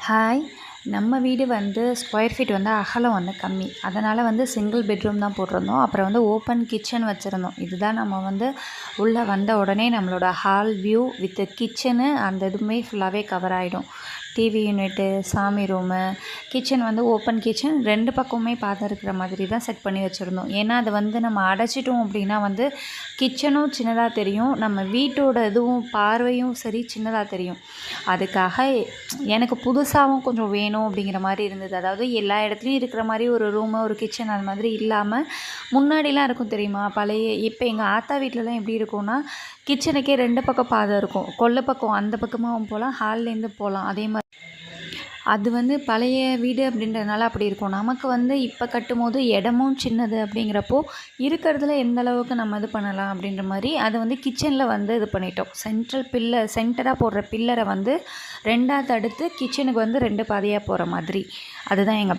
Hi. நம்ம வீடு வந்து ஸ்கொயர் ஃபீட் வந்து அகலம் வந்து கம்மி. அதனால் வந்து சிங்கிள் பெட்ரூம் தான் போட்டிருந்தோம். அப்புறம் வந்து ஓப்பன் கிச்சன் வச்சுருந்தோம். இதுதான் நம்ம வந்து உள்ளே வந்த உடனே நம்மளோட ஹால் வியூ வித் கிச்சனு அந்த இதுவுமே ஃபுல்லாகவே கவர் ஆகிடும். டிவி யூனிட்டு, சாமி ரூமு, கிச்சன் வந்து ஓப்பன் கிச்சன் 2 பக்கமுமே பாதை இருக்கிற மாதிரி தான் செட் பண்ணி வச்சுருந்தோம். ஏன்னா அது வந்து நம்ம அடைச்சிட்டோம் அப்படின்னா வந்து கிச்சனும் சின்னதாக தெரியும், நம்ம வீட்டோட இதுவும் பார்வையும் சரி சின்னதாக தெரியும். அதுக்காக எனக்கு புதுசாகவும் கொஞ்சம் வேணும் அப்படிங்கிற மாதிரி இருந்தது. அதாவது எல்லா இடத்துலையும் இருக்கிற மாதிரி ஒரு ரூமு, ஒரு கிச்சன் அது மாதிரி இல்லாமல் முன்னாடிலாம் இருக்கும் தெரியுமா? பழைய இப்போ எங்கள் ஆத்தா வீட்டிலலாம் எப்படி இருக்கும்னா, கிச்சனுக்கே 2 பக்கம் பாதை இருக்கும். கொல்லை பக்கம் அந்த பக்கமாகவும் போகலாம், ஹால்லேருந்து போகலாம். அதே மாதிரி அது வந்து பழைய வீடு அப்படின்றதுனால அப்படி இருக்கும். நமக்கு வந்து இப்போ கட்டும்போது இடமும் சின்னது அப்படிங்கிறப்போ இருக்கிறதுல எந்த அளவுக்கு நம்ம இது பண்ணலாம் அப்படின்ற மாதிரி அதை வந்து கிச்சனில் வந்து இது பண்ணிட்டோம். சென்டராக போடுற பில்லரை வந்து 2ஆக தடுத்து கிச்சனுக்கு வந்து 2 பாதையாக போகிற மாதிரி. அதுதான் எங்கள்